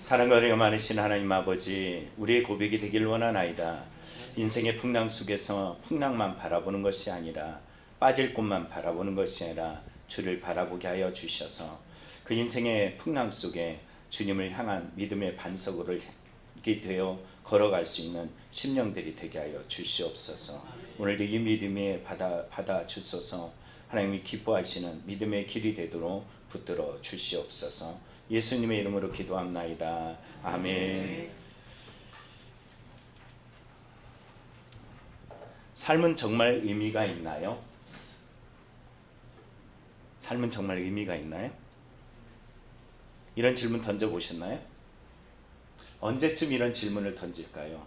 사랑과 은혜가 많으신 하나님 아버지, 우리의 고백이 되길 원하나이다. 인생의 풍랑 속에서 풍랑만 바라보는 것이 아니라, 빠질 곳만 바라보는 것이 아니라 주를 바라보게 하여 주셔서 그 인생의 풍랑 속에 주님을 향한 믿음의 반석으로 되어 걸어갈 수 있는 심령들이 되게 하여 주시옵소서. 오늘도 이 믿음에 받아 주소서. 하나님이 기뻐하시는 믿음의 길이 되도록 붙들어 주시옵소서. 예수님의 이름으로 기도합나이다. 아멘. 삶은 정말 의미가 있나요? 삶은 정말 의미가 있나요? 이런 질문 던져보셨나요? 언제쯤 이런 질문을 던질까요?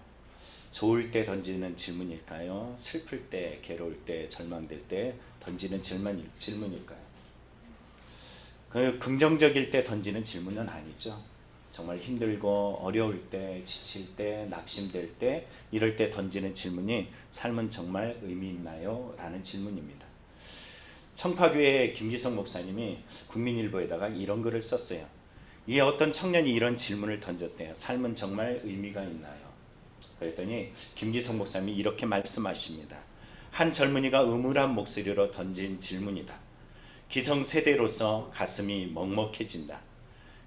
좋을 때 던지는 질문일까요? 슬플 때, 괴로울 때, 절망될 때 던지는 질문일까요? 그 긍정적일 때 던지는 질문은 아니죠. 정말 힘들고 어려울 때, 지칠 때, 낙심될 때, 이럴 때 던지는 질문이 삶은 정말 의미 있나요? 라는 질문입니다. 청파교회 김기성 목사님이 국민일보에다가 이런 글을 썼어요. 이 어떤 청년이 이런 질문을 던졌대요. 삶은 정말 의미가 있나요? 그랬더니 김기성 목사님이 이렇게 말씀하십니다. 한 젊은이가 음울한 목소리로 던진 질문이다. 기성세대로서 가슴이 먹먹해진다.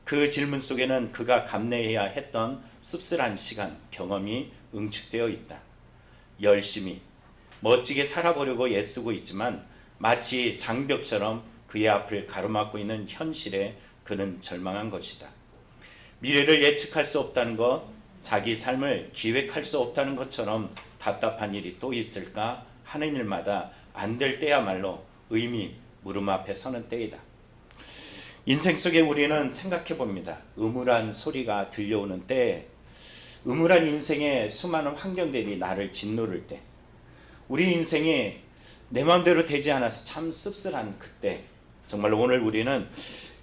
그 질문 속에는 그가 감내해야 했던 씁쓸한 시간, 경험이 응축되어 있다. 열심히, 멋지게 살아보려고 애쓰고 있지만 마치 장벽처럼 그의 앞을 가로막고 있는 현실에 그는 절망한 것이다. 미래를 예측할 수 없다는 것, 자기 삶을 기획할 수 없다는 것처럼 답답한 일이 또 있을까 하는 일마다 안 될 때야말로 의미, 무릎 앞에 서는 때이다. 인생 속에 우리는 생각해 봅니다. 음울한 소리가 들려오는 때, 음울한 인생의 수많은 환경들이 나를 짓누를 때, 우리 인생이 내 마음대로 되지 않아서 참 씁쓸한 그때, 정말 오늘 우리는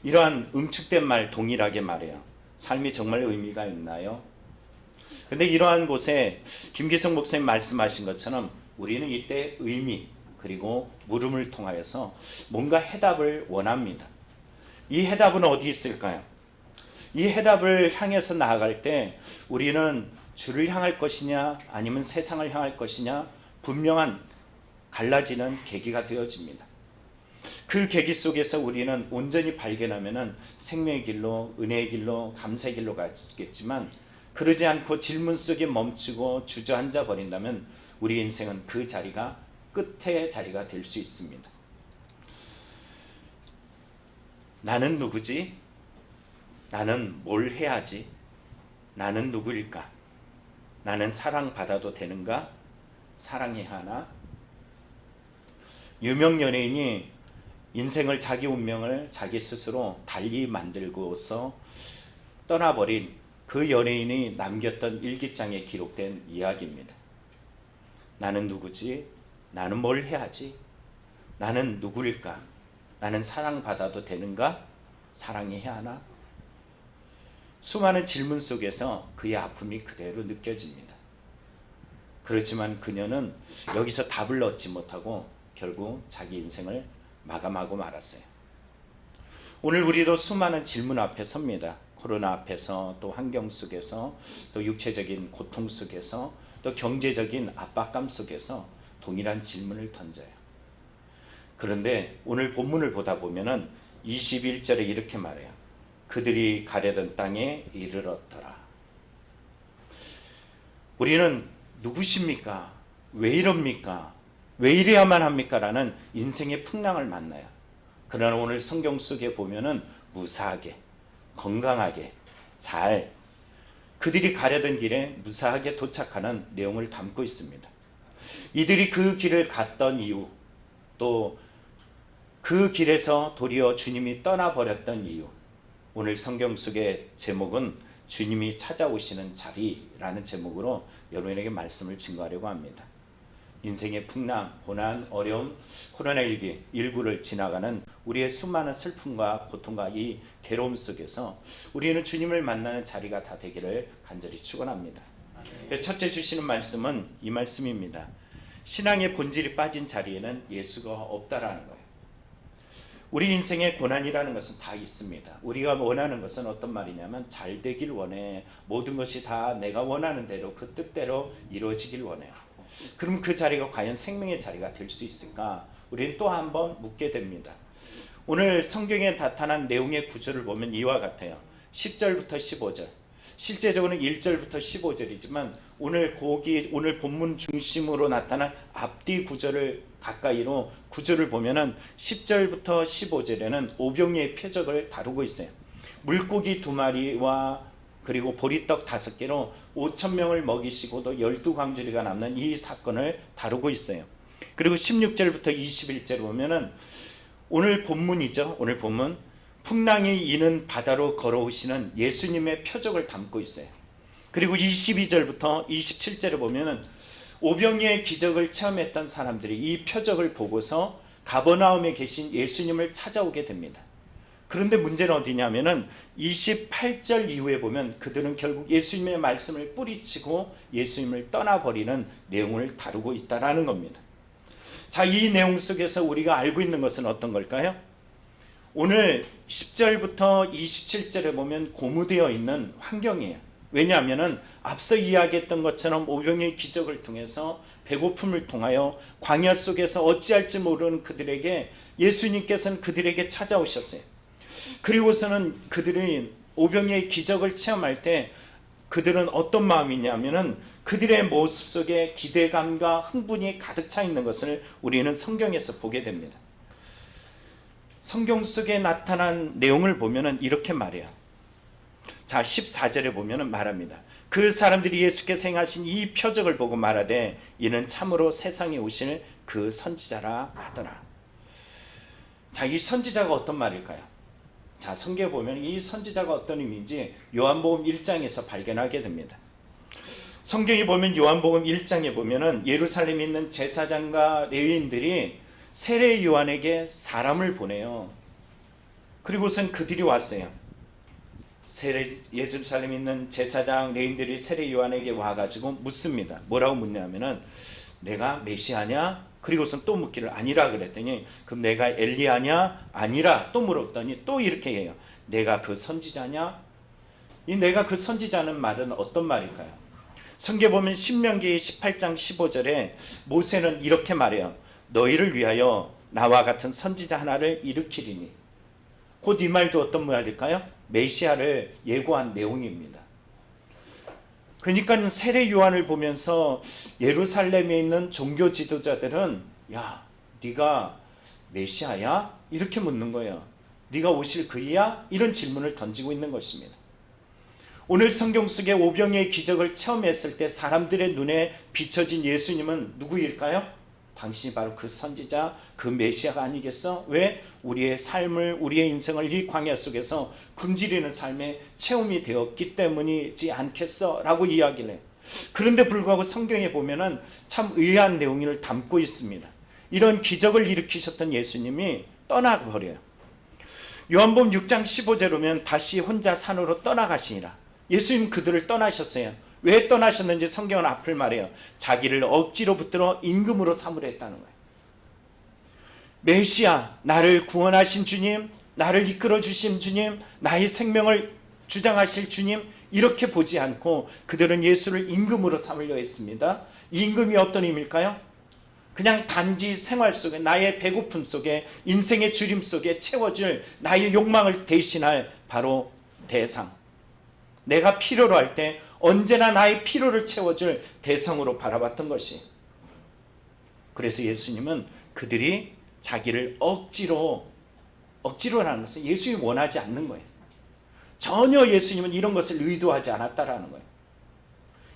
이러한 응축된 말 동일하게 말해요. 삶이 정말 의미가 있나요? 근데 이러한 곳에 김기성 목사님 말씀하신 것처럼 우리는 이때 의미 그리고 물음을 통하여서 뭔가 해답을 원합니다. 이 해답은 어디 있을까요? 이 해답을 향해서 나아갈 때 우리는 주를 향할 것이냐 아니면 세상을 향할 것이냐 분명한 갈라지는 계기가 되어집니다. 그 계기 속에서 우리는 온전히 발견하면 생명의 길로, 은혜의 길로, 감사의 길로 가겠지만 그러지 않고 질문 속에 멈추고 주저앉아 버린다면 우리 인생은 그 자리가 끝의 자리가 될 수 있습니다. 나는 누구지? 나는 뭘 해야지? 나는 누구일까? 나는 사랑받아도 되는가? 사랑해야 하나? 유명 연예인이 인생을 자기 운명을 자기 스스로 달리 만들고서 떠나버린 그 연예인이 남겼던 일기장에 기록된 이야기입니다. 나는 누구지? 나는 뭘 해야지? 나는 누구일까? 나는 사랑받아도 되는가? 사랑해야 하나? 수많은 질문 속에서 그의 아픔이 그대로 느껴집니다. 그렇지만 그녀는 여기서 답을 얻지 못하고 결국 자기 인생을 마감하고 말았어요. 오늘 우리도 수많은 질문 앞에 섭니다. 코로나 앞에서, 또 환경 속에서, 또 육체적인 고통 속에서, 또 경제적인 압박감 속에서 동일한 질문을 던져요. 그런데 오늘 본문을 보다 보면은 21절에 이렇게 말해요. 그들이 가려던 땅에 이르렀더라. 우리는 누구십니까? 왜 이럽니까? 왜 이래야만 합니까? 라는 인생의 풍랑을 만나요. 그러나 오늘 성경 속에 보면은 무사하게, 건강하게, 잘 그들이 가려던 길에 무사하게 도착하는 내용을 담고 있습니다. 이들이 그 길을 갔던 이유, 또 그 길에서 도리어 주님이 떠나버렸던 이유, 오늘 성경 속의 제목은 주님이 찾아오시는 자리라는 제목으로 여러분에게 말씀을 증거하려고 합니다. 인생의 풍랑, 고난, 어려움, 코로나19를 지나가는 우리의 수많은 슬픔과 고통과 이 괴로움 속에서 우리는 주님을 만나는 자리가 다 되기를 간절히 축원합니다. 첫째 주시는 말씀은 이 말씀입니다. 신앙의 본질이 빠진 자리에는 예수가 없다라는 거예요. 우리 인생에 고난이라는 것은 다 있습니다. 우리가 원하는 것은 어떤 말이냐면 잘 되길 원해. 모든 것이 다 내가 원하는 대로 그 뜻대로 이루어지길 원해요. 그럼 그 자리가 과연 생명의 자리가 될 수 있을까? 우리는 또 한 번 묻게 됩니다. 오늘 성경에 나타난 내용의 구조를 보면 이와 같아요. 10절부터 15절. 실제적으로는 1절부터 15절이지만 오늘 본문 중심으로 나타난 앞뒤 구절을 가까이로 구절을 보면은 10절부터 15절에는 오병이의 표적을 다루고 있어요. 물고기 2마리와 그리고 보리떡 5개로 5,000명을 먹이시고도 12광주리가 남는 이 사건을 다루고 있어요. 그리고 16절부터 21절 보면은 오늘 본문이죠. 오늘 본문 풍랑이 이는 바다로 걸어오시는 예수님의 표적을 담고 있어요. 그리고 22절부터 27절에 보면은 오병이의 기적을 체험했던 사람들이 이 표적을 보고서 가버나움에 계신 예수님을 찾아오게 됩니다. 그런데 문제는 어디냐면은 28절 이후에 보면 그들은 결국 예수님의 말씀을 뿌리치고 예수님을 떠나버리는 내용을 다루고 있다라는 겁니다. 자, 이 내용 속에서 우리가 알고 있는 것은 어떤 걸까요? 오늘 10절부터 27절에 보면 고무되어 있는 환경이에요. 왜냐하면 앞서 이야기했던 것처럼 오병이의 기적을 통해서 배고픔을 통하여 광야 속에서 어찌할지 모르는 그들에게 예수님께서는 그들에게 찾아오셨어요. 그리고서는 그들이 오병이의 기적을 체험할 때 그들은 어떤 마음이냐면은 그들의 모습 속에 기대감과 흥분이 가득 차 있는 것을 우리는 성경에서 보게 됩니다. 성경 속에 나타난 내용을 보면은 이렇게 말해요. 자, 14절에 보면은 말합니다. 그 사람들이 예수께서 행하신 이 표적을 보고 말하되 이는 참으로 세상에 오실 그 선지자라 하더라. 자, 이 선지자가 어떤 말일까요? 자, 성경에 보면 이 선지자가 어떤 의미인지 요한복음 1장에서 발견하게 됩니다. 성경에 보면 요한복음 1장에 보면은 예루살렘에 있는 제사장과 레위인들이 세례 요한에게 사람을 보내요. 그리고선 그들이 왔어요. 예루살렘에 있는 제사장 레위인들이 세례 요한에게 와가지고 묻습니다. 뭐라고 묻냐면은 내가 메시아냐? 그리고선 또 묻기를 아니라 그랬더니 그럼 내가 엘리야냐? 아니라 또 물었더니 또 이렇게 해요. 내가 그 선지자냐? 이 내가 그 선지자는 말은 어떤 말일까요? 성경에 보면 신명기 18장 15절에 모세는 이렇게 말해요. 너희를 위하여 나와 같은 선지자 하나를 일으키리니. 곧 이 말도 어떤 말일까요? 메시아를 예고한 내용입니다. 그러니까 세례 요한을 보면서 예루살렘에 있는 종교 지도자들은 야, 네가 메시아야? 이렇게 묻는 거예요. 네가 오실 그이야? 이런 질문을 던지고 있는 것입니다. 오늘 성경 속에 오병이의 기적을 체험했을 때 사람들의 눈에 비춰진 예수님은 누구일까요? 당신이 바로 그 선지자, 그 메시아가 아니겠어? 왜? 우리의 삶을, 우리의 인생을 이 광야 속에서 굶주리는 삶에 체험이 되었기 때문이지 않겠어? 라고 이야기를 해요. 그런데 불구하고 성경에 보면은 참 의아한 내용을 담고 있습니다. 이런 기적을 일으키셨던 예수님이 떠나버려요. 요한복음 6장 15절에 보면 다시 혼자 산으로 떠나가시니라. 예수님 그들을 떠나셨어요. 왜 떠나셨는지 성경은 앞을 말해요. 자기를 억지로 붙들어 임금으로 삼으려 했다는 거예요. 메시아, 나를 구원하신 주님, 나를 이끌어 주신 주님, 나의 생명을 주장하실 주님, 이렇게 보지 않고 그들은 예수를 임금으로 삼으려 했습니다. 이 임금이 어떤 의미일까요? 그냥 단지 생활 속에 나의 배고픔 속에 인생의 주림 속에 채워줄 나의 욕망을 대신할 바로 대상, 내가 필요로 할 때 언제나 나의 필요를 채워줄 대상으로 바라봤던 것이. 그래서 예수님은 그들이 자기를 억지로라는 것은 예수님이 원하지 않는 거예요. 전혀 예수님은 이런 것을 의도하지 않았다라는 거예요.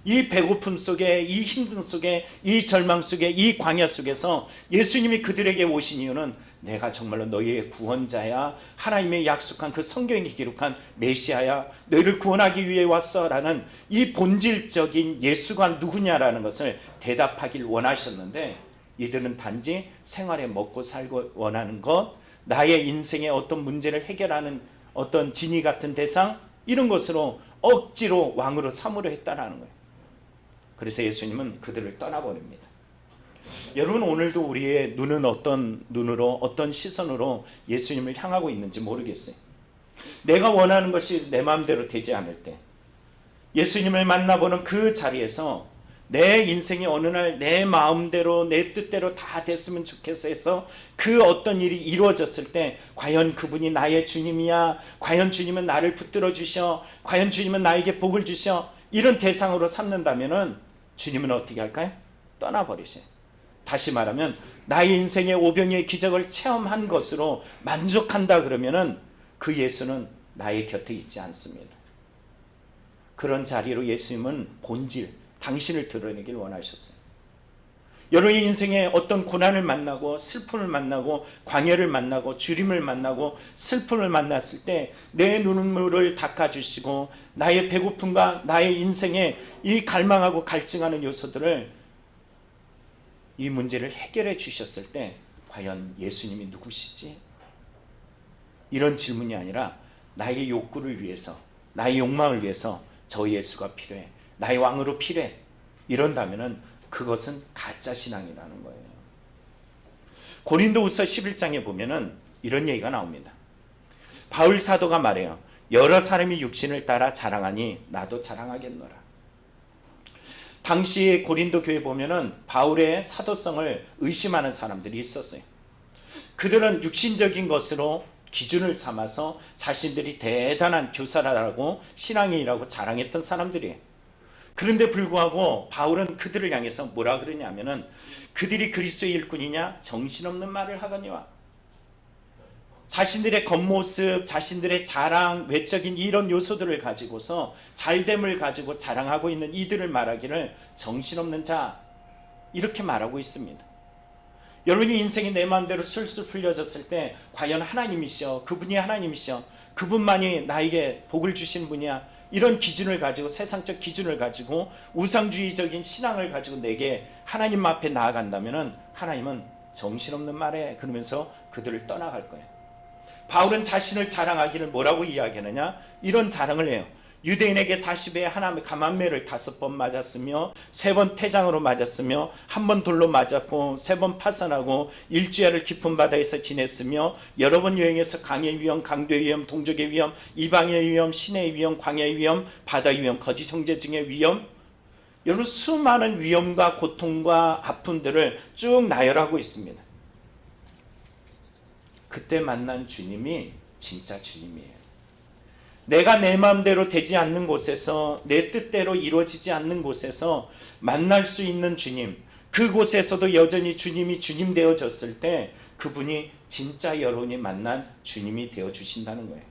이 배고픔 속에, 이 힘든 속에, 이 절망 속에, 이 광야 속에서 예수님이 그들에게 오신 이유는 내가 정말로 너희의 구원자야, 하나님의 약속한 그 성경에 기록한 메시아야, 너희를 구원하기 위해 왔어 라는 이 본질적인 예수가 누구냐라는 것을 대답하길 원하셨는데, 이들은 단지 생활에 먹고 살고 원하는 것, 나의 인생의 어떤 문제를 해결하는 어떤 진이 같은 대상, 이런 것으로 억지로 왕으로 삼으려 했다라는 거예요. 그래서 예수님은 그들을 떠나버립니다. 여러분, 오늘도 우리의 눈은 어떤 눈으로, 어떤 시선으로 예수님을 향하고 있는지 모르겠어요. 내가 원하는 것이 내 마음대로 되지 않을 때, 예수님을 만나보는 그 자리에서 내 인생이 어느 날 내 마음대로 내 뜻대로 다 됐으면 좋겠어 해서 그 어떤 일이 이루어졌을 때, 과연 그분이 나의 주님이야, 과연 주님은 나를 붙들어 주셔, 과연 주님은 나에게 복을 주셔, 이런 대상으로 삼는다면은 주님은 어떻게 할까요? 떠나버리세요. 다시 말하면 나의 인생의 오병이의 기적을 체험한 것으로 만족한다 그러면은 그 예수는 나의 곁에 있지 않습니다. 그런 자리로 예수님은 본질, 당신을 드러내길 원하셨어요. 여러분의 인생에 어떤 고난을 만나고 슬픔을 만나고 광야를 만나고 주림을 만나고 슬픔을 만났을 때 내 눈물을 닦아주시고 나의 배고픔과 나의 인생에 이 갈망하고 갈증하는 요소들을, 이 문제를 해결해 주셨을 때 과연 예수님이 누구시지? 이런 질문이 아니라 나의 욕구를 위해서, 나의 욕망을 위해서 저 예수가 필요해, 나의 왕으로 필요해, 이런다면은 그것은 가짜 신앙이라는 거예요. 고린도후서 11장에 보면은 이런 얘기가 나옵니다. 바울 사도가 말해요. 여러 사람이 육신을 따라 자랑하니 나도 자랑하겠노라. 당시 고린도 교회 보면은 바울의 사도성을 의심하는 사람들이 있었어요. 그들은 육신적인 것으로 기준을 삼아서 자신들이 대단한 교사라고 신앙인이라고 자랑했던 사람들이에요. 그런데 불구하고 바울은 그들을 향해서 뭐라 그러냐면은 그들이 그리스도의 일꾼이냐 정신없는 말을 하거니와, 자신들의 겉모습, 자신들의 자랑, 외적인 이런 요소들을 가지고서 잘됨을 가지고 자랑하고 있는 이들을 말하기를 정신없는 자, 이렇게 말하고 있습니다. 여러분이 인생이 내 마음대로 술술 풀려졌을 때 과연 하나님이시여, 그분이 하나님이시여, 그분만이 나에게 복을 주신 분이야, 이런 기준을 가지고, 세상적 기준을 가지고 우상주의적인 신앙을 가지고 내게 하나님 앞에 나아간다면 하나님은 정신없는 말에 그러면서 그들을 떠나갈 거예요. 바울은 자신을 자랑하기를 뭐라고 이야기하느냐, 이런 자랑을 해요. 유대인에게 40에 하나님의 감암매를 5번 맞았으며 3번 태장으로 맞았으며 1번 돌로 맞았고 3번 파산하고 일주일을 깊은 바다에서 지냈으며 여러 번 여행해서 강의 위험, 강도의 위험, 동족의 위험, 이방의 위험, 신의 위험, 광야의 위험, 바다의 위험, 거짓 형제증의 위험, 여러분 수많은 위험과 고통과 아픔들을 쭉 나열하고 있습니다. 그때 만난 주님이 진짜 주님이에요. 내가 내 마음대로 되지 않는 곳에서, 내 뜻대로 이루어지지 않는 곳에서 만날 수 있는 주님, 그곳에서도 여전히 주님이 주님 되어졌을 때 그분이 진짜 여러분이 만난 주님이 되어주신다는 거예요.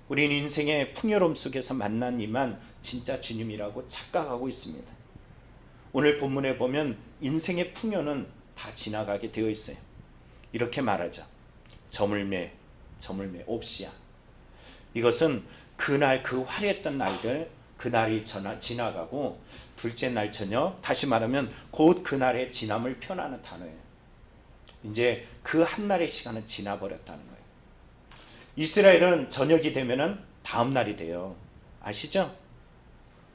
우리는 인생의 풍요로움 속에서 만난 이만 진짜 주님이라고 착각하고 있습니다. 오늘 본문에 보면 인생의 풍요는 다 지나가게 되어 있어요. 이렇게 말하죠. 저물매, 저물매, 옵시야. 이것은 그날 그 화려했던 날들, 그날이 지나가고 둘째 날 저녁, 다시 말하면 곧 그날의 지남을 표현하는 단어예요. 이제 그 한날의 시간은 지나버렸다는 거예요. 이스라엘은 저녁이 되면은 다음 날이 돼요. 아시죠?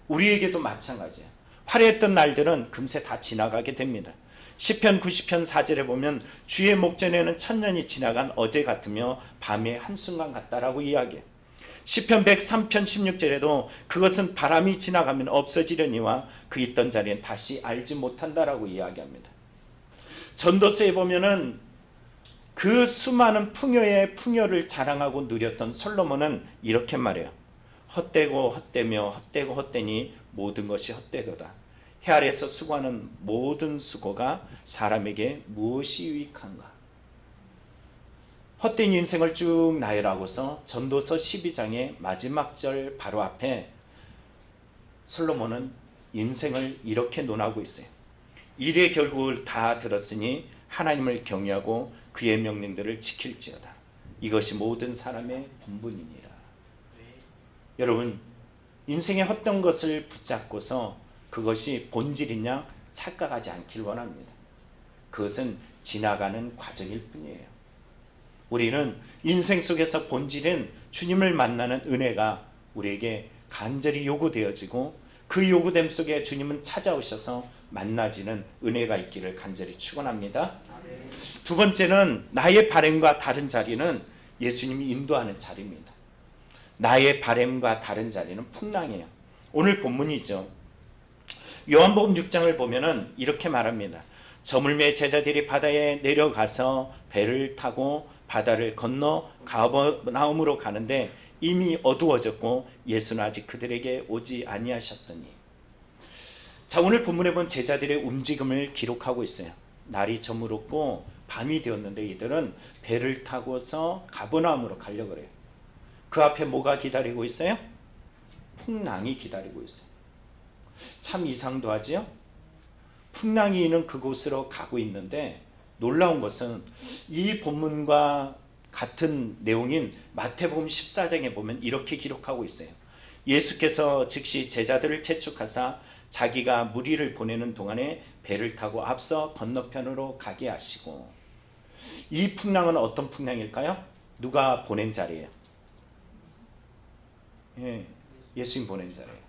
우리에게도 마찬가지예요. 화려했던 날들은 금세 다 지나가게 됩니다. 시편 90편 4절에 보면 주의 목전에는 천년이 지나간 어제 같으며 밤의 한순간 같다라고 이야기해요. 시편 103편 16절에도 그것은 바람이 지나가면 없어지려니와 그 있던 자리엔 다시 알지 못한다라고 이야기합니다. 전도서에 보면은 그 수많은 풍요의 풍요를 자랑하고 누렸던 솔로몬은 이렇게 말해요. 헛되고 헛되며 헛되고 헛되니 모든 것이 헛되도다. 해 아래서 수고하는 모든 수고가 사람에게 무엇이 유익한가. 헛된 인생을 쭉 나열하고서 전도서 12장의 마지막 절 바로 앞에 솔로몬은 인생을 이렇게 논하고 있어요. 일의 결국을 다 들었으니 하나님을 경외하고 그의 명령들을 지킬지어다. 이것이 모든 사람의 본분이니라. 여러분, 인생의 헛된 것을 붙잡고서 그것이 본질이냐 착각하지 않길 원합니다. 그것은 지나가는 과정일 뿐이에요. 우리는 인생 속에서 본질은 주님을 만나는 은혜가 우리에게 간절히 요구되어지고 그 요구됨 속에 주님은 찾아오셔서 만나지는 은혜가 있기를 간절히 축원합니다. 두 번째는 나의 바램과 다른 자리는 예수님이 인도하는 자리입니다. 나의 바램과 다른 자리는 풍랑이에요. 오늘 본문이죠. 요한복음 6장을 보면은 이렇게 말합니다. 저물매 제자들이 바다에 내려가서 배를 타고 바다를 건너 가버나움으로 가는데 이미 어두워졌고 예수는 아직 그들에게 오지 아니하셨더니. 자, 오늘 본문에 본 제자들의 움직임을 기록하고 있어요. 날이 저물었고 밤이 되었는데 이들은 배를 타고서 가버나움으로 가려고 그래요. 그 앞에 뭐가 기다리고 있어요? 풍랑이 기다리고 있어요. 참 이상도 하죠. 풍랑이 있는 그곳으로 가고 있는데 놀라운 것은 이 본문과 같은 내용인 마태복음 14장에 보면 이렇게 기록하고 있어요. 예수께서 즉시 제자들을 채축하사 자기가 무리를 보내는 동안에 배를 타고 앞서 건너편으로 가게 하시고. 이 풍랑은 어떤 풍랑일까요? 누가 보낸 자리예요? 예수님 보낸 자리예요.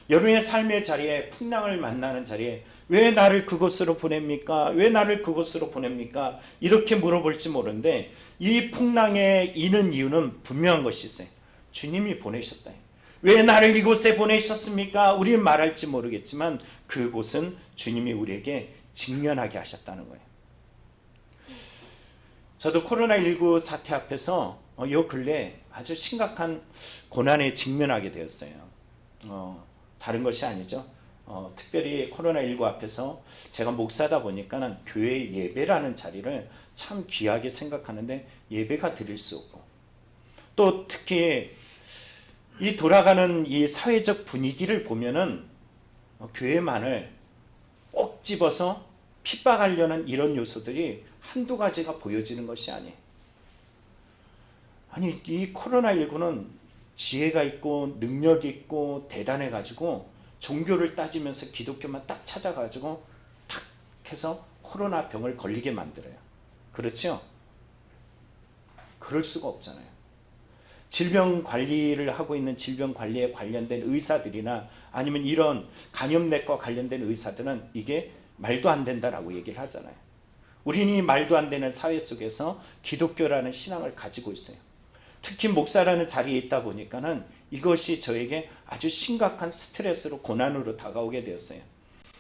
여러분의 삶의 자리에 풍랑을 만나는 자리에 왜 나를 그곳으로 보냅니까? 왜 나를 그곳으로 보냅니까? 이렇게 물어볼지 모르는데 이 풍랑에 이는 이유는 분명한 것이 있어요. 주님이 보내셨다. 왜 나를 이곳에 보내셨습니까? 우리는 말할지 모르겠지만 그곳은 주님이 우리에게 직면하게 하셨다는 거예요. 저도 코로나19 사태 앞에서 요 근래 아주 심각한 고난에 직면하게 되었어요. 다른 것이 아니죠. 특별히 코로나19 앞에서 제가 목사다 보니까는 교회 예배라는 자리를 참 귀하게 생각하는데 예배가 드릴 수 없고, 또 특히 이 돌아가는 이 사회적 분위기를 보면은 교회만을 꼭 집어서 핍박하려는 이런 요소들이 한두 가지가 보여지는 것이 아니에요. 아니, 이 코로나19는 지혜가 있고 능력이 있고 대단해가지고 종교를 따지면서 기독교만 딱 찾아가지고 탁 해서 코로나 병을 걸리게 만들어요. 그렇죠? 그럴 수가 없잖아요. 질병 관리를 하고 있는 질병 관리에 관련된 의사들이나 아니면 이런 감염내과 관련된 의사들은 이게 말도 안 된다라고 얘기를 하잖아요. 우리는 이 말도 안 되는 사회 속에서 기독교라는 신앙을 가지고 있어요. 특히 목사라는 자리에 있다 보니까는 이것이 저에게 아주 심각한 스트레스로 고난으로 다가오게 되었어요.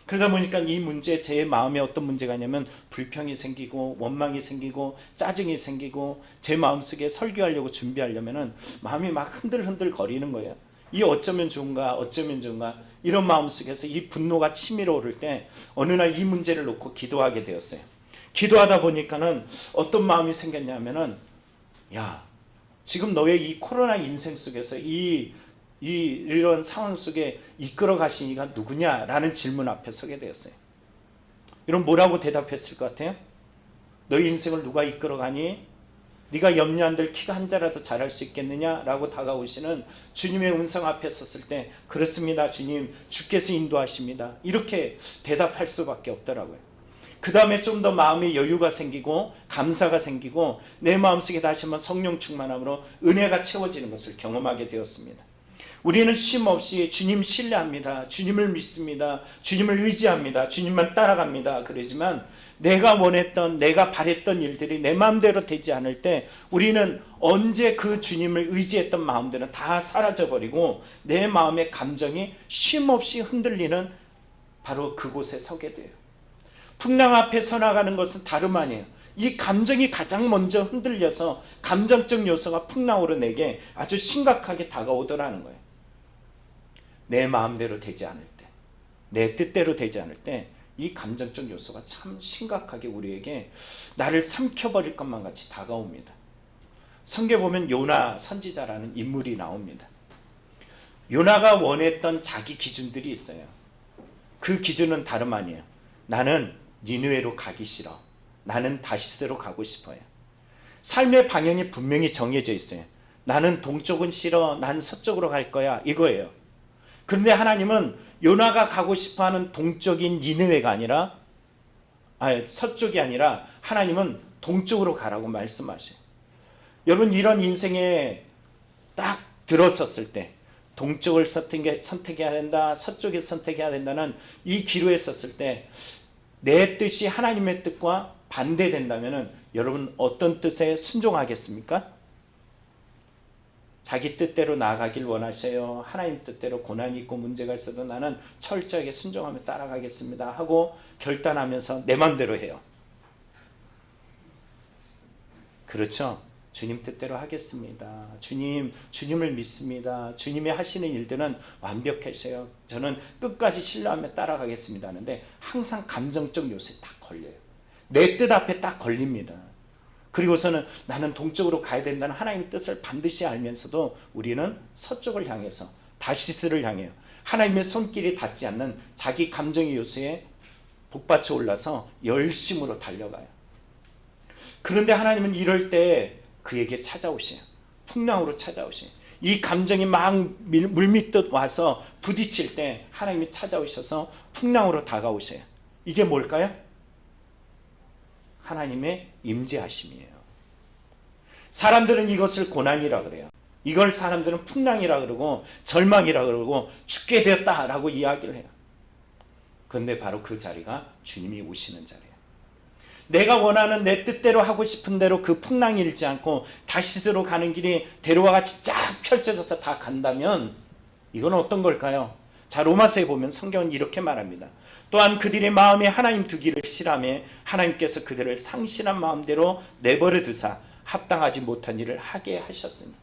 그러다 보니까 이 문제, 제 마음에 어떤 문제가 있냐면 불평이 생기고 원망이 생기고 짜증이 생기고 제 마음속에 설교하려고 준비하려면은 마음이 막 흔들흔들 거리는 거예요. 이 어쩌면 좋은가 어쩌면 좋은가 이런 마음속에서 이 분노가 치밀어 오를 때 어느 날 이 문제를 놓고 기도하게 되었어요. 기도하다 보니까는 어떤 마음이 생겼냐면은 야, 지금 너의 이 코로나 인생 속에서 이런 상황 속에 이끌어 가신 이가 누구냐라는 질문 앞에 서게 되었어요. 여러분 뭐라고 대답했을 것 같아요? 너의 인생을 누가 이끌어 가니? 네가 염려 안 될 키가 한 자라도 자랄 수 있겠느냐라고 다가오시는 주님의 음성 앞에 섰을 때 그렇습니다 주님, 주께서 인도하십니다 이렇게 대답할 수밖에 없더라고요. 그 다음에 좀 더 마음의 여유가 생기고 감사가 생기고 내 마음속에 다시 한번 성령 충만함으로 은혜가 채워지는 것을 경험하게 되었습니다. 우리는 쉼없이 주님 신뢰합니다. 주님을 믿습니다. 주님을 의지합니다. 주님만 따라갑니다. 그러지만 내가 원했던 내가 바랬던 일들이 내 마음대로 되지 않을 때 우리는 언제 그 주님을 의지했던 마음들은 다 사라져버리고 내 마음의 감정이 쉼없이 흔들리는 바로 그곳에 서게 돼요. 풍랑 앞에 서 나가는 것은 다름 아니에요. 이 감정이 가장 먼저 흔들려서 감정적 요소가 풍랑으로 내게 아주 심각하게 다가오더라는 거예요. 내 마음대로 되지 않을 때, 내 뜻대로 되지 않을 때 이 감정적 요소가 참 심각하게 우리에게 나를 삼켜버릴 것만 같이 다가옵니다. 성경에 보면 요나 선지자라는 인물이 나옵니다. 요나가 원했던 자기 기준들이 있어요. 그 기준은 다름 아니에요. 나는 니느웨로 가기 싫어. 나는 다시스로 가고 싶어요. 삶의 방향이 분명히 정해져 있어요. 나는 동쪽은 싫어. 난 서쪽으로 갈 거야. 이거예요. 그런데 하나님은 요나가 가고 싶어하는 동쪽인 니느웨가 아니라 서쪽이 아니라 하나님은 동쪽으로 가라고 말씀하셔요. 여러분 이런 인생에 딱 들어섰을 때 동쪽을 선택해야 된다, 서쪽을 선택해야 된다는 이 기로에 섰을 때 내 뜻이 하나님의 뜻과 반대된다면 여러분 어떤 뜻에 순종하겠습니까? 자기 뜻대로 나아가길 원하셔요? 하나님 뜻대로 고난이 있고 문제가 있어도 나는 철저하게 순종하며 따라가겠습니다 하고 결단하면서 내 맘대로 해요. 그렇죠? 주님 뜻대로 하겠습니다. 주님을 믿습니다. 주님이 하시는 일들은 완벽하셔요. 저는 끝까지 신뢰하며 따라가겠습니다 하는데 항상 감정적 요소에 딱 걸려요. 내 뜻 앞에 딱 걸립니다. 그리고서는 나는 동쪽으로 가야 된다는 하나님의 뜻을 반드시 알면서도 우리는 서쪽을 향해서 다시스를 향해요. 하나님의 손길이 닿지 않는 자기 감정의 요소에 복받쳐 올라서 열심으로 달려가요. 그런데 하나님은 이럴 때 그에게 찾아오셔요. 풍랑으로 찾아오셔요. 이 감정이 막 물밀듯 와서 부딪힐 때 하나님이 찾아오셔서 풍랑으로 다가오셔요. 이게 뭘까요? 하나님의 임재하심이에요. 사람들은 이것을 고난이라 그래요. 이걸 사람들은 풍랑이라 그러고 절망이라 그러고 죽게 되었다라고 이야기를 해요. 그런데 바로 그 자리가 주님이 오시는 자리예요. 내가 원하는 내 뜻대로 하고 싶은 대로 그 풍랑이 일지 않고 다시스로 가는 길이 대로와 같이 쫙 펼쳐져서 다 간다면 이건 어떤 걸까요? 자, 로마서에 보면 성경은 이렇게 말합니다. 또한 그들의 마음에 하나님 두기를 싫어하며 하나님께서 그들을 상실한 마음대로 내버려 두사 합당하지 못한 일을 하게 하셨으니.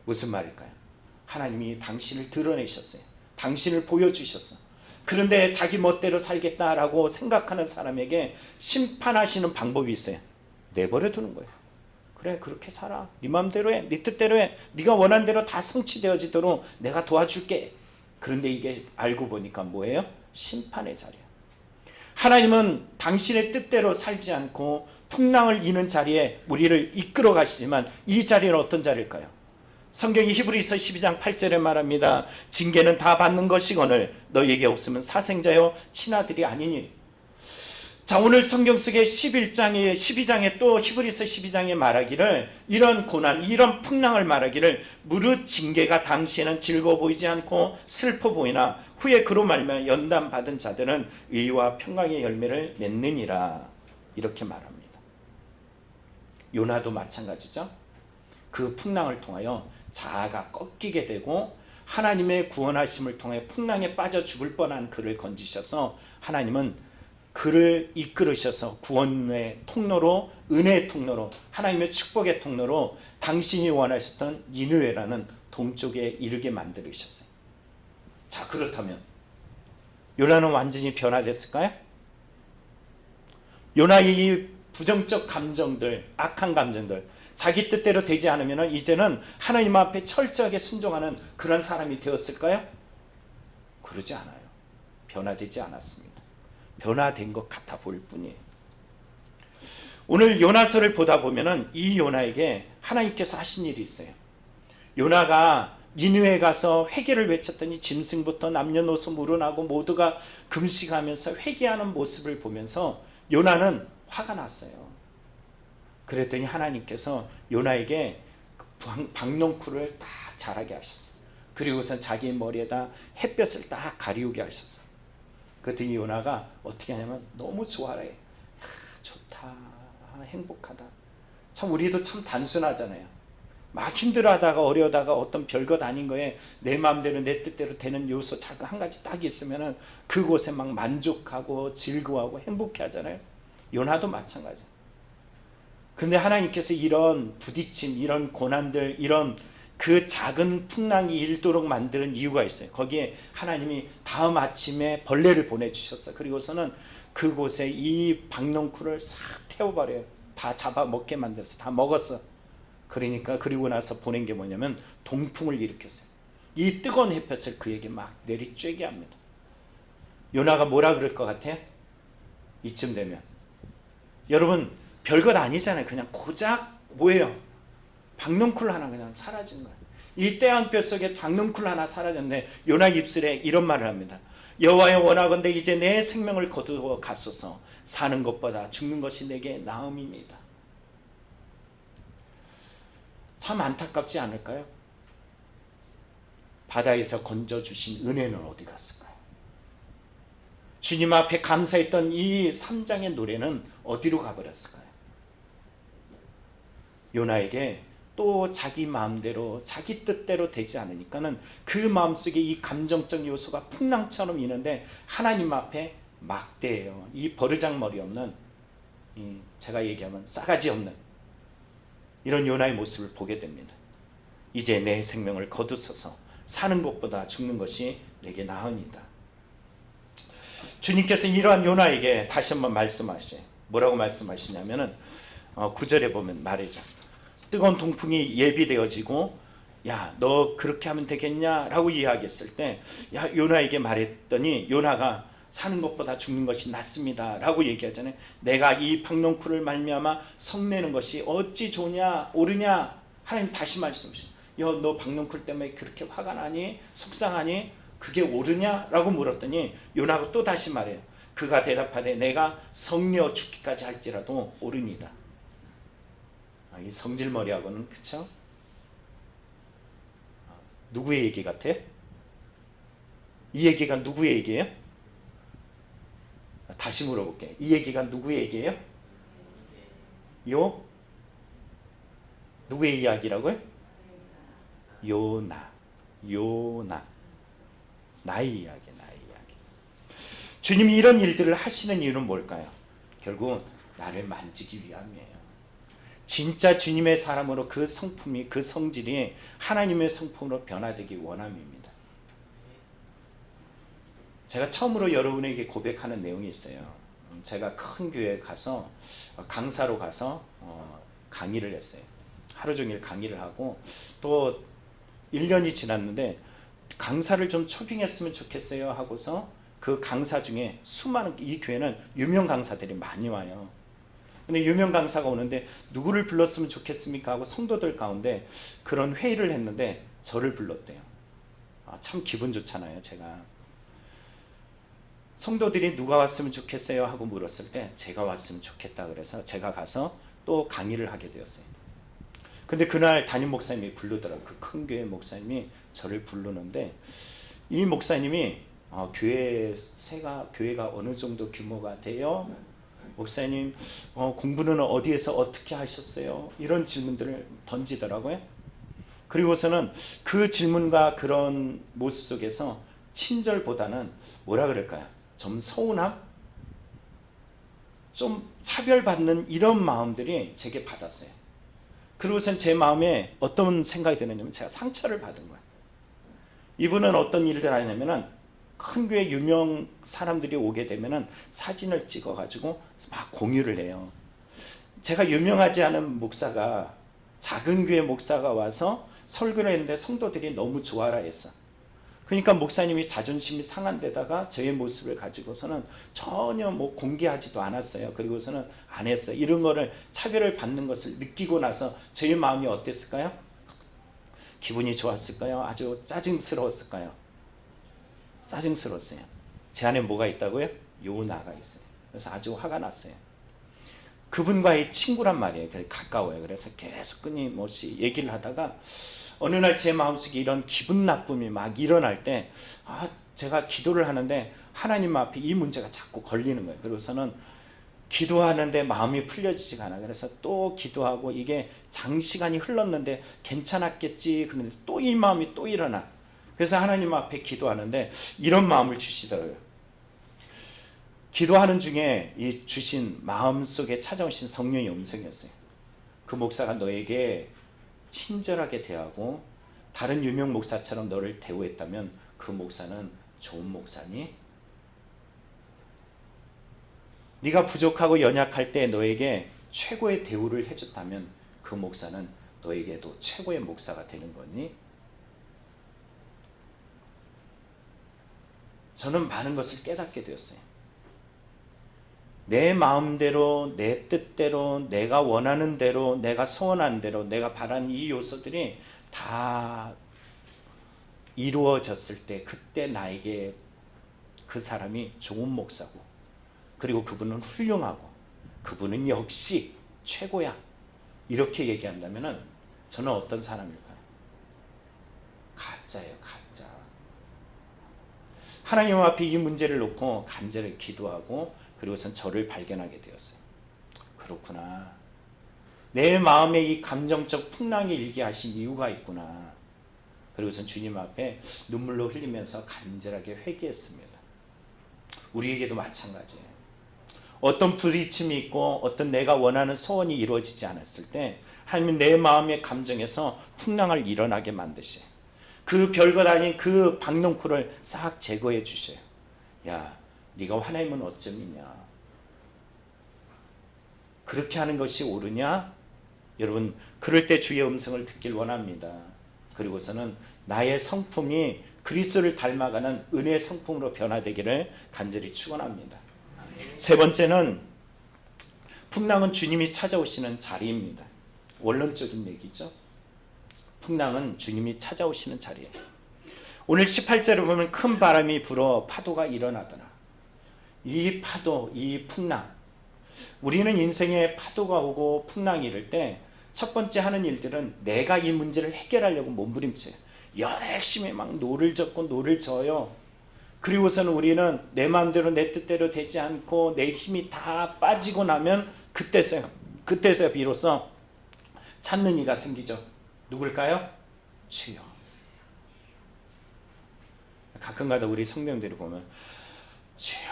무슨 말일까요? 하나님이 당신을 드러내셨어요. 당신을 보여주셨어. 그런데 자기 멋대로 살겠다라고 생각하는 사람에게 심판하시는 방법이 있어요. 내버려 두는 거예요. 그래, 그렇게 살아. 네 마음대로 해. 네 뜻대로 해. 네가 원하는 대로 다 성취되어지도록 내가 도와줄게. 그런데 이게 알고 보니까 뭐예요? 심판의 자리예요. 하나님은 당신의 뜻대로 살지 않고 풍랑을 이는 자리에 우리를 이끌어 가시지만 이 자리는 어떤 자리일까요? 성경이 히브리서 12장 8절에 말합니다. 징계는 다 받는 것이거늘 너희에게 없으면 사생자요 친아들이 아니니. 자, 오늘 성경 속에 12장에 또 히브리서 12장에 말하기를 이런 고난, 이런 풍랑을 말하기를 무릇 징계가 당시에는 즐거워 보이지 않고 슬퍼 보이나 후에 그로 말미암아 연단 받은 자들은 의와 평강의 열매를 맺느니라. 이렇게 말합니다. 요나도 마찬가지죠. 그 풍랑을 통하여 자아가 꺾이게 되고 하나님의 구원하심을 통해 풍랑에 빠져 죽을 뻔한 그를 건지셔서 하나님은 그를 이끌으셔서 구원의 통로로, 은혜의 통로로, 하나님의 축복의 통로로 당신이 원하셨던 니느웨라는 동쪽에 이르게 만들으셨어요. 자, 그렇다면 요나는 완전히 변화됐을까요? 요나의 이 부정적 감정들, 악한 감정들, 자기 뜻대로 되지 않으면 이제는 하나님 앞에 철저하게 순종하는 그런 사람이 되었을까요? 그러지 않아요. 변화되지 않았습니다. 변화된 것 같아 보일 뿐이에요. 오늘 요나서를 보다 보면은 이 요나에게 하나님께서 하신 일이 있어요. 요나가 니느웨에 가서 회개를 외쳤더니 짐승부터 남녀노소 물어나고 모두가 금식하면서 회개하는 모습을 보면서 요나는 화가 났어요. 그랬더니 하나님께서 요나에게 박농쿨을 다 자라게 하셨어요. 그리고선 자기 머리에다 햇볕을 딱 가리우게 하셨어요. 그랬더니 요나가 어떻게 하냐면 너무 좋아해. 좋다, 행복하다. 참 우리도 참 단순하잖아요. 막 힘들어하다가 어려다가 어떤 별것 아닌 거에 내 마음대로 내 뜻대로 되는 요소 작은 한 가지 딱 있으면은 그곳에 막 만족하고 즐거워하고 행복해 하잖아요. 요나도 마찬가지. 근데 하나님께서 이런 부딪힘, 이런 고난들, 이런 그 작은 풍랑이 일도록 만드는 이유가 있어요. 거기에 하나님이 다음 아침에 벌레를 보내주셨어요. 그리고서는 그곳에 이 박농쿨을 싹 태워버려요. 다 잡아먹게 만들었어. 다 먹었어. 그러니까 그리고 나서 보낸 게 뭐냐면 동풍을 일으켰어요. 이 뜨거운 햇볕을 그에게 막 내리쬐게 합니다. 요나가 뭐라 그럴 것 같아요? 이쯤 되면 여러분 별것 아니잖아요. 그냥 고작 뭐예요? 박농쿨 하나 그냥 사라진 거예요. 이 때한볕 속에 박농쿨 하나 사라졌는데 요나 입술에 이런 말을 합니다. 여호와여 원하건대 이제 내 생명을 거두어 갔소서. 사는 것보다 죽는 것이 내게 나음입니다. 참 안타깝지 않을까요? 바다에서 건져주신 은혜는 어디 갔을까요? 주님 앞에 감사했던 이 3장의 노래는 어디로 가버렸을까요? 요나에게 또 자기 마음대로 자기 뜻대로 되지 않으니까는 그 마음속에 이 감정적 요소가 풍랑처럼 있는데 하나님 앞에 막대예요. 이 버르장머리 없는, 제가 얘기하면 싸가지 없는 이런 요나의 모습을 보게 됩니다. 이제 내 생명을 거두소서, 사는 것보다 죽는 것이 내게 나으니이다. 주님께서 이러한 요나에게 다시 한번 말씀하시요. 뭐라고 말씀하시냐면은 9절에 보면 말이죠. 뜨거운 동풍이 예비되어지고 야, 너 그렇게 하면 되겠냐 라고 이야기했을 때, 야, 요나에게 말했더니 요나가 사는 것보다 죽는 것이 낫습니다 라고 얘기하잖아요. 내가 이 박농쿨을 말미암아 성내는 것이 어찌 좋냐 옳으냐. 하나님 다시 말씀하시죠. 야, 너 박농쿨 때문에 그렇게 화가 나니 속상하니 그게 옳으냐 라고 물었더니 요나가 또 다시 말해요. 그가 대답하되 내가 성내어 죽기까지 할지라도 옳으니이다. 이 성질머리하고는, 그쵸? 누구의 얘기 같아? 이 얘기가 누구의 얘기예요? 다시 물어볼게요. 이 얘기가 누구의 얘기예요? 누구의 이야기라고요? 요나. 나의 이야기. 주님이 이런 일들을 하시는 이유는 뭘까요? 결국 나를 만지기 위함이에요. 진짜 주님의 사람으로 그 성품이, 그 성질이 하나님의 성품으로 변화되기 원함입니다. 제가 처음으로 여러분에게 고백하는 내용이 있어요. 제가 큰 교회에 가서 강사로 가서 강의를 했어요. 하루 종일 강의를 하고 또 1년이 지났는데 강사를 좀 초빙했으면 좋겠어요 하고서 그 강사 중에 수많은, 이 교회는 유명 강사들이 많이 와요. 근데 유명 강사가 오는데 누구를 불렀으면 좋겠습니까 하고 성도들 가운데 그런 회의를 했는데 저를 불렀대요. 참 기분 좋잖아요. 제가 성도들이 누가 왔으면 좋겠어요 하고 물었을 때 제가 왔으면 좋겠다 그래서 제가 가서 또 강의를 하게 되었어요. 근데 그날 담임 목사님이 부르더라고요. 그 큰 교회 목사님이 저를 부르는데, 이 목사님이 교회가 어느 정도 규모가 돼요? 목사님, 공부는 어디에서 어떻게 하셨어요? 이런 질문들을 던지더라고요. 그리고서는 그 질문과 그런 모습 속에서 친절보다는 뭐라 그럴까요? 좀 서운함? 좀 차별받는 이런 마음들이 제게 받았어요. 그리고선 제 마음에 어떤 생각이 드느냐면 제가 상처를 받은 거예요. 이분은 어떤 일을 하냐면은 큰 교회 유명 사람들이 오게 되면은 사진을 찍어 가지고 막 공유를 해요. 제가 유명하지 않은 목사가, 작은 교회 목사가 와서 설교를 했는데 성도들이 너무 좋아라 했어. 그러니까 목사님이 자존심이 상한 데다가 저의 모습을 가지고서는 전혀 뭐 공개하지도 않았어요. 그리고서는 안 했어요. 이런 거를 차별을 받는 것을 느끼고 나서 저의 마음이 어땠을까요? 기분이 좋았을까요? 아주 짜증스러웠을까요? 짜증스러웠어요. 제 안에 뭐가 있다고요? 요나가 있어요. 그래서 아주 화가 났어요. 그분과의 친구란 말이에요. 가까워요. 그래서 계속 끊임없이 얘기를 하다가 어느 날 제 마음속에 이런 기분 나쁨이 막 일어날 때 제가 기도를 하는데 하나님 앞에 이 문제가 자꾸 걸리는 거예요. 그래서는 기도하는데 마음이 풀려지지가 않아. 그래서 또 기도하고 이게 장시간이 흘렀는데 괜찮았겠지. 그런데 또 이 마음이 또 일어나. 그래서 하나님 앞에 기도하는데 이런 마음을 주시더라고요. 기도하는 중에 이 주신 마음속에 찾아오신 성령의 음성이었어요. 그 목사가 너에게 친절하게 대하고 다른 유명 목사처럼 너를 대우했다면 그 목사는 좋은 목사니? 네가 부족하고 연약할 때 너에게 최고의 대우를 해줬다면 그 목사는 너에게도 최고의 목사가 되는 거니? 저는 많은 것을 깨닫게 되었어요. 내 마음대로, 내 뜻대로, 내가 원하는 대로, 내가 소원한 대로, 내가 바라는 이 요소들이 다 이루어졌을 때 그때 나에게 그 사람이 좋은 목사고, 그리고 그분은 훌륭하고, 그분은 역시 최고야, 이렇게 얘기한다면 저는 어떤 사람일까요? 가짜예요. 가짜. 하나님 앞에 이 문제를 놓고 간절히 기도하고 그리고선 저를 발견하게 되었어요. 그렇구나. 내 마음에 이 감정적 풍랑이 일게 하신 이유가 있구나. 그리고선 주님 앞에 눈물로 흘리면서 간절하게 회개했습니다. 우리에게도 마찬가지예요. 어떤 부딪힘이 있고 어떤 내가 원하는 소원이 이루어지지 않았을 때 하나님은 내 마음의 감정에서 풍랑을 일어나게 만드셔요. 그 별것 아닌 그 박농쿨을 싹 제거해 주셔요. 야, 네가 화내면 어쩌느냐. 그렇게 하는 것이 옳으냐? 여러분, 그럴 때 주의 음성을 듣길 원합니다. 그리고서는 나의 성품이 그리스도를 닮아가는 은혜의 성품으로 변화되기를 간절히 축원합니다. 세 번째는 풍랑은 주님이 찾아오시는 자리입니다. 원론적인 얘기죠. 풍랑은 주님이 찾아오시는 자리예요. 오늘 18절을 보면 큰 바람이 불어 파도가 일어나더라. 이 파도, 이 풍랑, 우리는 인생에 파도가 오고 풍랑이 이럴 때 첫 번째 하는 일들은 내가 이 문제를 해결하려고 몸부림쳐요. 열심히 막 노를 젓고 노를 져요. 그리고서는 우리는 내 마음대로 내 뜻대로 되지 않고 내 힘이 다 빠지고 나면 그때서야 비로소 찾는 이가 생기죠. 누굴까요? 주여. 가끔가다 우리 성도님들이 보면 주여,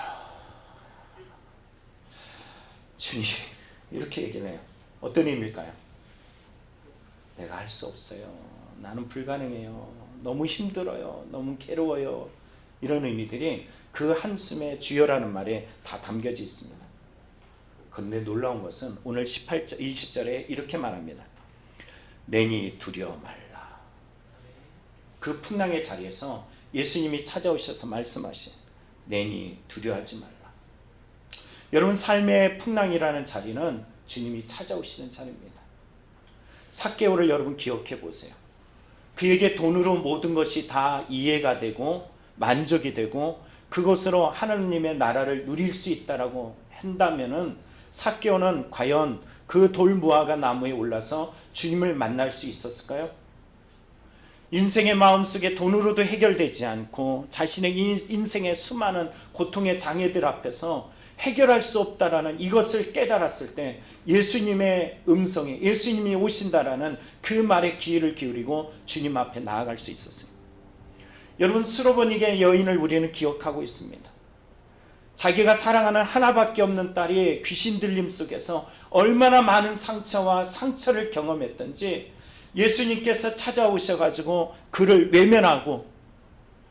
주님 이렇게 얘기해요. 어떤 의미일까요? 내가 할 수 없어요. 나는 불가능해요. 너무 힘들어요. 너무 괴로워요. 이런 의미들이 그 한숨에 주여라는 말에 다 담겨져 있습니다. 그런데 놀라운 것은 오늘 18절, 20절에 이렇게 말합니다. 내니 두려워 말라. 그 풍랑의 자리에서 예수님이 찾아오셔서 말씀하신 내니 두려워하지 말라. 여러분, 삶의 풍랑이라는 자리는 주님이 찾아오시는 자리입니다. 삭개오를 여러분 기억해 보세요. 그에게 돈으로 모든 것이 다 이해가 되고 만족이 되고 그것으로 하나님의 나라를 누릴 수 있다라고 한다면은 삭개오는 과연 그 돌무화과 나무에 올라서 주님을 만날 수 있었을까요? 인생의 마음속에 돈으로도 해결되지 않고 자신의 인생의 수많은 고통의 장애들 앞에서 해결할 수 없다라는 이것을 깨달았을 때 예수님의 음성에 예수님이 오신다라는 그 말에 귀를 기울이고 주님 앞에 나아갈 수 있었어요. 여러분, 수로보니게 여인을 우리는 기억하고 있습니다. 자기가 사랑하는 하나밖에 없는 딸이 귀신 들림 속에서 얼마나 많은 상처를 경험했던지 예수님께서 찾아오셔가지고 그를 외면하고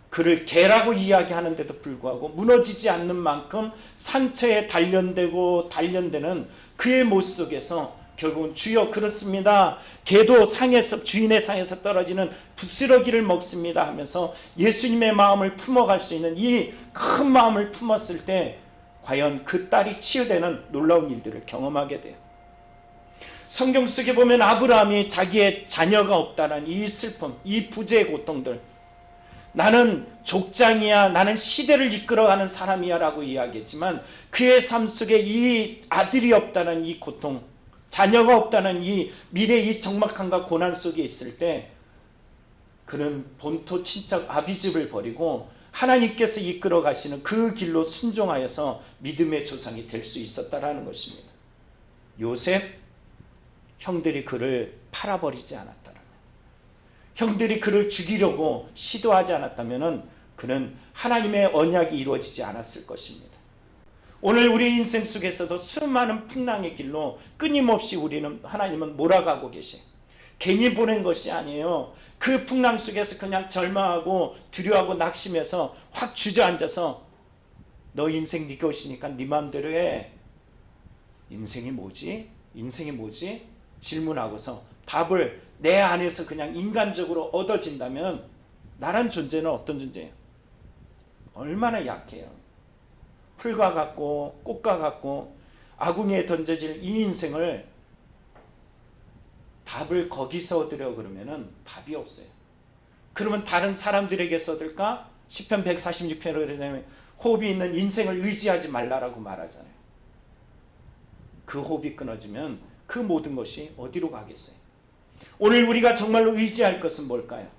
그를 개라고 이야기하는데도 불구하고 무너지지 않는 만큼 상처에 단련되는 그의 모습 속에서 결국은 주여 그렇습니다. 개도 상에서 주인의 상에서 떨어지는 부스러기를 먹습니다 하면서 예수님의 마음을 품어갈 수 있는 이 큰 마음을 품었을 때 과연 그 딸이 치유되는 놀라운 일들을 경험하게 돼요. 성경 속에 보면 아브라함이 자기의 자녀가 없다는 이 슬픔, 이 부재의 고통들, 나는 족장이야, 나는 시대를 이끌어가는 사람이야 라고 이야기했지만 그의 삶 속에 이 아들이 없다는 이 고통, 자녀가 없다는 이 미래의 이 적막함과 고난 속에 있을 때 그는 본토 친척 아비집을 버리고 하나님께서 이끌어 가시는 그 길로 순종하여서 믿음의 조상이 될 수 있었다라는 것입니다. 요셉, 형들이 그를 팔아버리지 않았다라면, 형들이 그를 죽이려고 시도하지 않았다면 그는 하나님의 언약이 이루어지지 않았을 것입니다. 오늘 우리 인생 속에서도 수많은 풍랑의 길로 끊임없이 하나님은 몰아가고 계세요. 괜히 보낸 것이 아니에요. 그 풍랑 속에서 그냥 절망하고 두려워하고 낙심해서 확 주저앉아서 너 인생 네 것이니까 네 마음대로 해. 인생이 뭐지? 인생이 뭐지? 질문하고서 답을 내 안에서 그냥 인간적으로 얻어진다면 나란 존재는 어떤 존재예요? 얼마나 약해요. 풀과 같고 꽃과 같고 아궁이에 던져질 이 인생을 답을 거기서 얻으려 그러면은 답이 없어요. 그러면 다른 사람들에게서 얻을까? 시편 146편에 그러냐면 호흡이 있는 인생을 의지하지 말라라고 말하잖아요. 그 호흡이 끊어지면 그 모든 것이 어디로 가겠어요? 오늘 우리가 정말로 의지할 것은 뭘까요?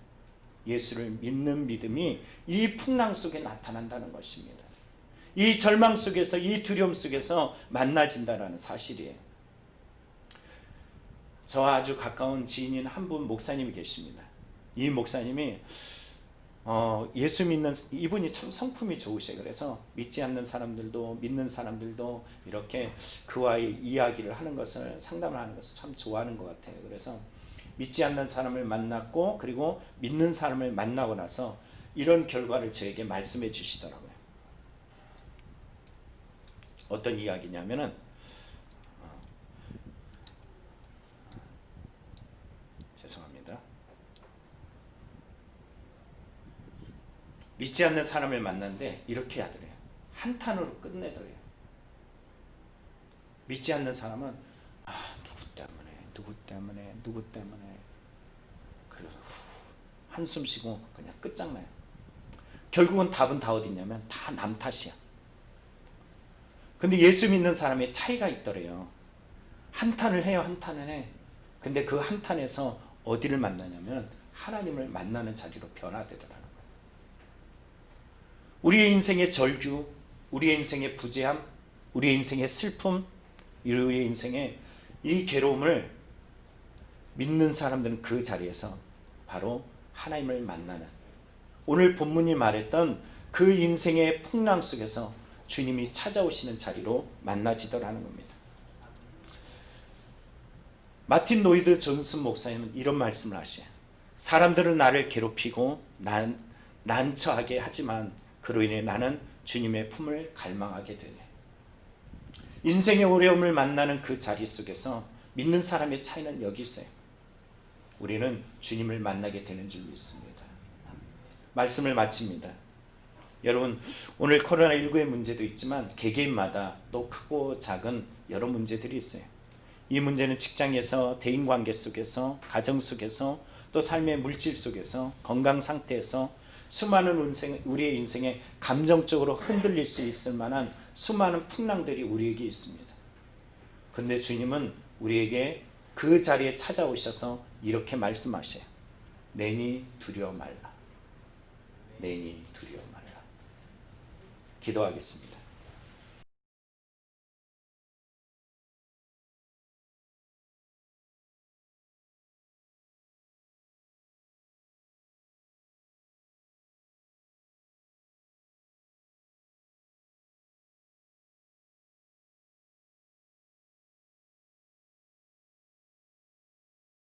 예수를 믿는 믿음이 이 풍랑 속에 나타난다는 것입니다. 이 절망 속에서, 이 두려움 속에서 만나진다는 사실이에요. 저와 아주 가까운 지인인 한 분 목사님이 계십니다. 이 목사님이 예수 믿는, 이분이 참 성품이 좋으셔요. 그래서 믿지 않는 사람들도 믿는 사람들도 이렇게 그와의 이야기를 하는 것을, 상담을 하는 것을 참 좋아하는 것 같아요. 그래서 믿지 않는 사람을 만났고 그리고 믿는 사람을 만나고 나서 이런 결과를 저에게 말씀해 주시더라고요. 어떤 이야기냐면은 죄송합니다. 믿지 않는 사람을 만났는데 이렇게 하더래요. 한탄으로 끝내더래요. 믿지 않는 사람은 누구 때문에 그래서 한숨 쉬고 그냥 끝장나요. 결국은 답은 다 어디 있냐면 다 남 탓이야. 근데 예수 믿는 사람의 차이가 있더래요. 한탄을 해요. 한탄을 해. 근데 그 한탄에서 어디를 만나냐면 하나님을 만나는 자리로 변화되더라는 거예요. 우리의 인생의 절규, 우리의 인생의 부재함, 우리의 인생의 슬픔, 우리의 인생의 이 괴로움을 믿는 사람들은 그 자리에서 바로 하나님을 만나는, 오늘 본문이 말했던 그 인생의 풍랑 속에서 주님이 찾아오시는 자리로 만나지더라는 겁니다. 마틴 로이드 존슨 목사님은 이런 말씀을 하셔요. 사람들은 나를 괴롭히고 난처하게 하지만 그로 인해 나는 주님의 품을 갈망하게 되네. 인생의 어려움을 만나는 그 자리 속에서 믿는 사람의 차이는 여기 있어요. 우리는 주님을 만나게 되는 줄 믿습니다. 말씀을 마칩니다. 여러분, 오늘 코로나19의 문제도 있지만 개개인마다 또 크고 작은 여러 문제들이 있어요. 이 문제는 직장에서, 대인관계 속에서, 가정 속에서, 또 삶의 물질 속에서, 건강 상태에서 수많은 우리의 인생에 감정적으로 흔들릴 수 있을 만한 수많은 풍랑들이 우리에게 있습니다. 그런데 주님은 우리에게 그 자리에 찾아오셔서 이렇게 말씀하셔요. 내니 두려워 말라. 내니 두려워 말라. 기도하겠습니다.